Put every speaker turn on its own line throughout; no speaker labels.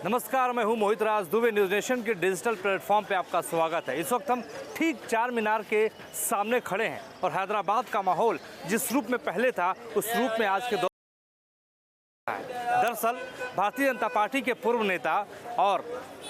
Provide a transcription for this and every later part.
नमस्कार, मैं हूं मोहित राज दुबे। न्यूज़ नेशन के डिजिटल प्लेटफॉर्म पे आपका स्वागत है। इस वक्त हम ठीक चार मीनार के सामने खड़े हैं और हैदराबाद का माहौल जिस रूप में पहले था उस रूप में आज के दौर दरअसल भारतीय जनता पार्टी के पूर्व नेता और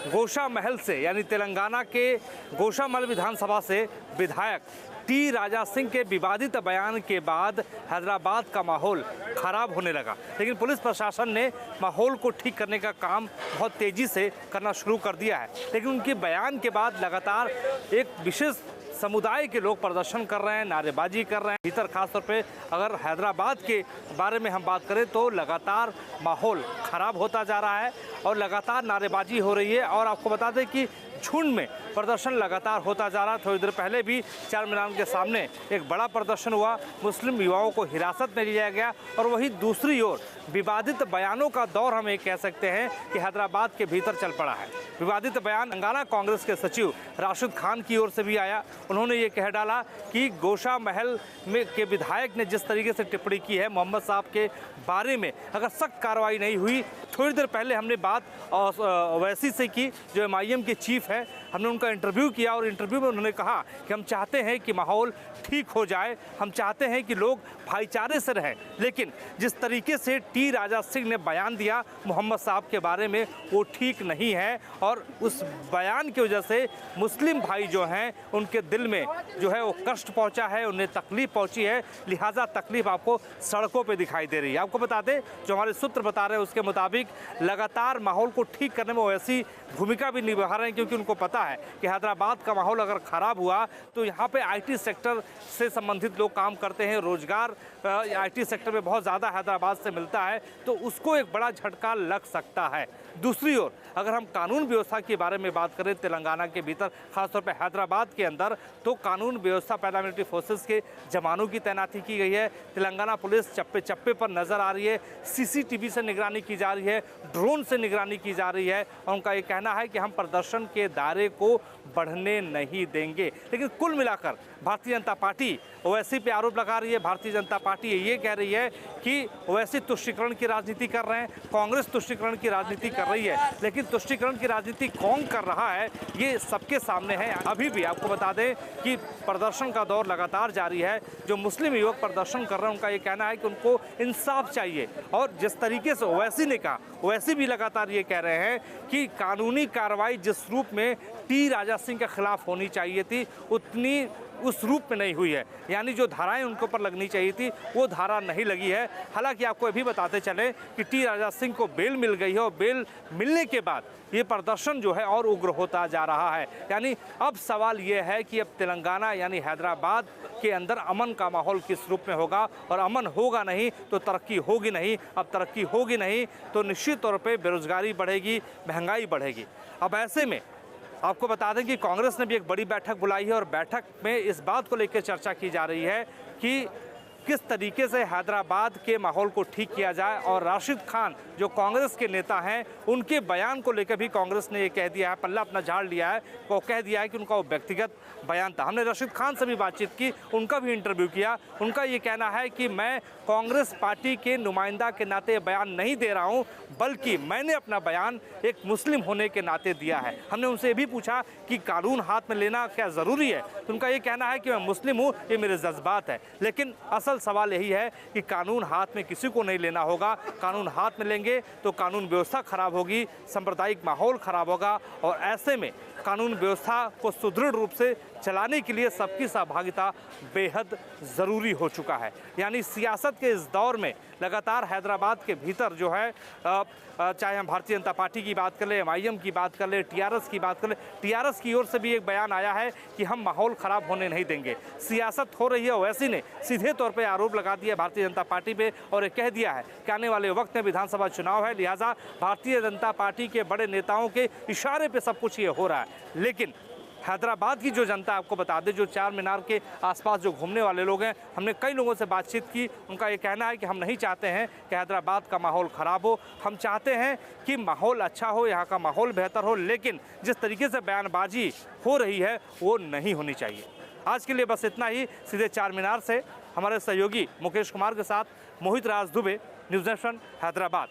गोशा महल से यानी तेलंगाना के गोशा महल विधानसभा से विधायक टी राजा सिंह के विवादित बयान के बाद हैदराबाद का माहौल खराब होने लगा, लेकिन पुलिस प्रशासन ने माहौल को ठीक करने का काम बहुत तेज़ी से करना शुरू कर दिया है। लेकिन उनके बयान के बाद लगातार एक विशेष समुदाय के लोग प्रदर्शन कर रहे हैं, नारेबाजी कर रहे हैं। भीतर खासतौर पे अगर हैदराबाद के बारे में हम बात करें तो लगातार माहौल ख़राब होता जा रहा है और लगातार नारेबाजी हो रही है। और आपको बता दें कि झुंड में प्रदर्शन लगातार होता जा रहा है। थोड़ी देर पहले भी चार मीनार के सामने एक बड़ा प्रदर्शन हुआ, मुस्लिम युवाओं को हिरासत में लिया गया। और वहीं दूसरी ओर विवादित बयानों का दौर हम ये कह सकते हैं कि हैदराबाद के भीतर चल पड़ा है। विवादित बयान तेलंगाना कांग्रेस के सचिव राशिद खान की ओर से भी आया। उन्होंने ये कह डाला कि गोशा महल में के विधायक ने जिस तरीके से टिप्पणी की है मोहम्मद साहब के बारे में, अगर सख्त कार्रवाई नहीं हुई। थोड़ी देर पहले हमने बात ओवैसी से की, जो MIM के चीफ है। हमने उनका इंटरव्यू किया और इंटरव्यू में उन्होंने कहा कि हम चाहते हैं कि माहौल ठीक हो जाए, हम चाहते हैं कि लोग भाईचारे से रहें। लेकिन जिस तरीके से टी राजा सिंह ने बयान दिया मोहम्मद साहब के बारे में वो ठीक नहीं है और उस बयान की वजह से मुस्लिम भाई जो हैं उनके दिल में जो है वो कष्ट पहुंचा है, उन्हें तकलीफ़ पहुंची है। लिहाजा तकलीफ़ आपको सड़कों पे दिखाई दे रही है। आपको बता दें, जो हमारे सूत्र बता रहे हैं उसके मुताबिक लगातार माहौल को ठीक करने में वैसी भूमिका भी निभा रहे हैं, क्योंकि उनको पता है कि हैदराबाद का माहौल अगर ख़राब हुआ तो यहाँ पे IT सेक्टर से संबंधित लोग काम करते हैं, रोजगार IT सेक्टर में बहुत ज़्यादा हैदराबाद से मिलता है, तो उसको एक बड़ा झटका लग सकता है। दूसरी ओर अगर हम कानून व्यवस्था के बारे में बात करें तेलंगाना के भीतर, खासतौर पर हैदराबाद के अंदर, तो कानून व्यवस्था पैरामिलिट्री फोर्सेस के जवानों की तैनाती की गई है। तेलंगाना पुलिस चप्पे चप्पे पर नज़र आ रही है, CCTV से निगरानी की जा रही है, ड्रोन से निगरानी की जा रही है। और उनका ये कहना है कि हम प्रदर्शन के दायरे को बढ़ने नहीं देंगे। लेकिन कुल मिलाकर भारतीय जनता पार्टी ओवैसी पे आरोप लगा रही है। भारतीय जनता पार्टी ये कह रही है कि ओवैसी तुष्टीकरण की राजनीति कर रहे हैं, कांग्रेस तुष्टीकरण की राजनीति कर रही है। लेकिन तुष्टीकरण की राजनीति कौन कर रहा है ये सबके सामने है। अभी भी आपको बता दें कि प्रदर्शन का दौर लगातार जारी है। जो मुस्लिम युवक प्रदर्शन कर रहे हैं उनका ये कहना है कि उनको इंसाफ चाहिए। और जिस तरीके से ओवैसी ने कहा, ओवैसी भी लगातार ये कह रहे हैं कि कानूनी कार्रवाई जिस रूप में टी राजा सिंह के खिलाफ होनी चाहिए थी उतनी उस रूप में नहीं हुई है। यानी जो धाराएं उनके ऊपर लगनी चाहिए थी वो धारा नहीं लगी है। हालांकि आपको ये भी बताते चलें कि टी राजा सिंह को बेल मिल गई है और बेल मिलने के बाद ये प्रदर्शन जो है और उग्र होता जा रहा है। यानी अब सवाल ये है कि अब तेलंगाना यानी हैदराबाद के अंदर अमन का माहौल किस रूप में होगा। और अमन होगा नहीं तो तरक्की होगी नहीं। अब तरक्की होगी नहीं तो निश्चित तौर पर बेरोजगारी बढ़ेगी, महंगाई बढ़ेगी। अब ऐसे में आपको बता दें कि कांग्रेस ने भी एक बड़ी बैठक बुलाई है और बैठक में इस बात को लेकर चर्चा की जा रही है कि किस तरीके से हैदराबाद के माहौल को ठीक किया जाए। और राशिद खान जो कांग्रेस के नेता हैं उनके बयान को लेकर भी कांग्रेस ने ये कह दिया है, पल्ला अपना झाड़ लिया है, वो कह दिया है कि उनका वो व्यक्तिगत बयान था। हमने राशिद खान से भी बातचीत की, उनका भी इंटरव्यू किया। उनका ये कहना है कि मैं कांग्रेस पार्टी के नुमाइंदा के नाते बयान नहीं दे रहा हूँ, बल्कि मैंने अपना बयान एक मुस्लिम होने के नाते दिया है। हमने उनसे ये भी पूछा कि कानून हाथ में लेना क्या ज़रूरी है, तो उनका ये कहना है कि मैं मुस्लिम हूँ, ये मेरे जज्बात है। लेकिन असल सवाल यही है कि कानून हाथ में किसी को नहीं लेना होगा। कानून हाथ में लेंगे तो कानून व्यवस्था खराब होगी, सांप्रदायिक माहौल खराब होगा। और ऐसे में कानून व्यवस्था को सुदृढ़ रूप से चलाने के लिए सबकी सहभागिता बेहद ज़रूरी हो चुका है। यानी सियासत के इस दौर में लगातार हैदराबाद के भीतर जो है चाहे हम भारतीय जनता पार्टी की बात कर ले, MIM की बात कर ले, TRS की बात कर ले, TRS की ओर से भी एक बयान आया है कि हम माहौल ख़राब होने नहीं देंगे। सियासत हो रही है। ओवैसी ने सीधे तौर पर आरोप लगा दिया भारतीय जनता पार्टी पे और ये कह दिया है कि आने वाले वक्त में विधानसभा चुनाव है, लिहाजा भारतीय जनता पार्टी के बड़े नेताओं के इशारे पर सब कुछ ये हो रहा है। लेकिन हैदराबाद की जो जनता, आपको बता दें, जो चार मीनार के आसपास जो घूमने वाले लोग हैं, हमने कई लोगों से बातचीत की। उनका ये कहना है कि हम नहीं चाहते हैं कि हैदराबाद का माहौल ख़राब हो, हम चाहते हैं कि माहौल अच्छा हो, यहाँ का माहौल बेहतर हो। लेकिन जिस तरीके से बयानबाजी हो रही है वो नहीं होनी चाहिए। आज के लिए बस इतना ही। सीधे चार मीनार से हमारे सहयोगी मुकेश कुमार के साथ मोहित राज दुबे, न्यूज़ नेशन, हैदराबाद।